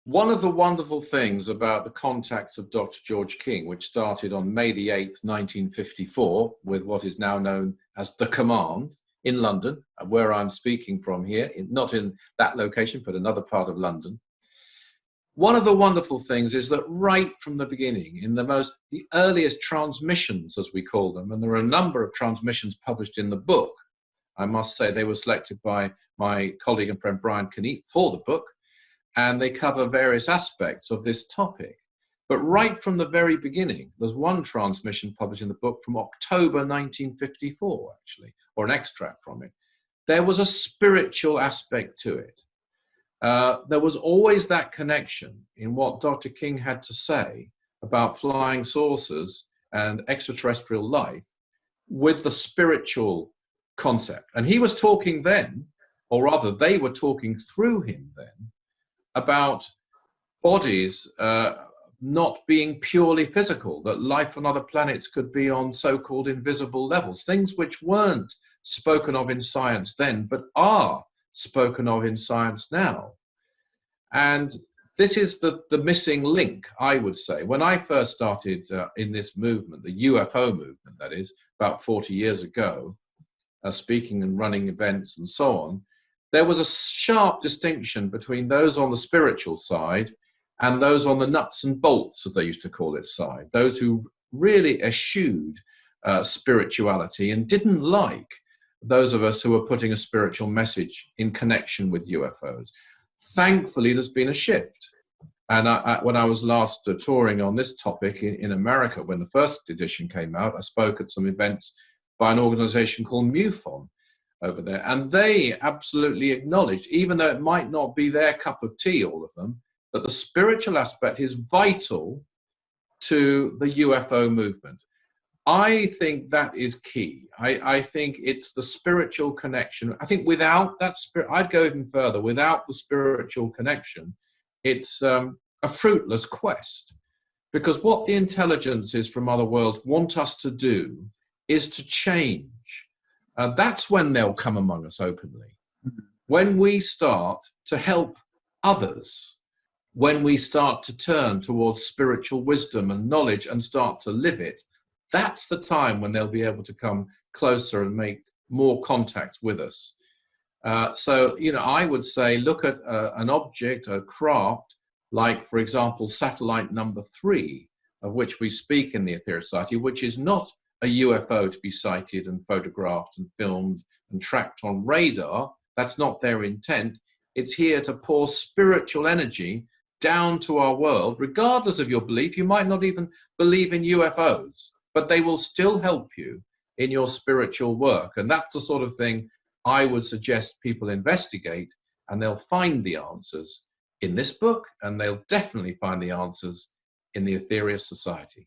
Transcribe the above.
One of the wonderful things about the contacts of Dr. George King, which started on May the 8th, 1954, with what is now known as the Command in London, where I'm speaking from here, not in that location, but another part of London. One of the wonderful things is that right from the beginning, in the earliest transmissions, as we call them, and there are a number of transmissions published in the book. I must say they were selected by my colleague and friend Brian Kneep for the book, and they cover various aspects of this topic. But right from the very beginning, there's one transmission published in the book from October 1954, actually, or an extract from it. There was a spiritual aspect to it. There was always that connection in what Dr. King had to say about flying saucers and extraterrestrial life with the spiritual concept. And he was talking then, or rather they were talking through him then, about bodies not being purely physical, that life on other planets could be on so-called invisible levels, things which weren't spoken of in science then, but are spoken of in science now. And this is the missing link, I would say. When I first started in this movement, the UFO movement, that is, about 40 years ago, speaking and running events and so on, there was a sharp distinction between those on the spiritual side and those on the nuts and bolts, as they used to call it, side, those who really eschewed spirituality and didn't like those of us who were putting a spiritual message in connection with UFOs. Thankfully, there's been a shift. And when I was last touring on this topic in America, when the first edition came out, I spoke at some events by an organization called MUFON over there. And they absolutely acknowledged, even though it might not be their cup of tea, all of them, that the spiritual aspect is vital to the UFO movement. I think that is key. I think it's the spiritual connection. I think without that spirit, I'd go even further. Without the spiritual connection, it's a fruitless quest. Because what the intelligences from other worlds want us to do is to change. That's when they'll come among us openly. When we start to help others, when we start to turn towards spiritual wisdom and knowledge and start to live it, that's the time when they'll be able to come closer and make more contacts with us. So, I would say, look at an object, a craft, like, for example, satellite number 3, of which we speak in the Ethereal Society, which is not a UFO to be sighted and photographed and filmed and tracked on radar. That's not their intent. It's here to pour spiritual energy down to our world, regardless of your belief. You might not even believe in UFOs, but they will still help you in your spiritual work. And that's the sort of thing I would suggest people investigate, and they'll find the answers in this book, and they'll definitely find the answers in the Ethereal Society.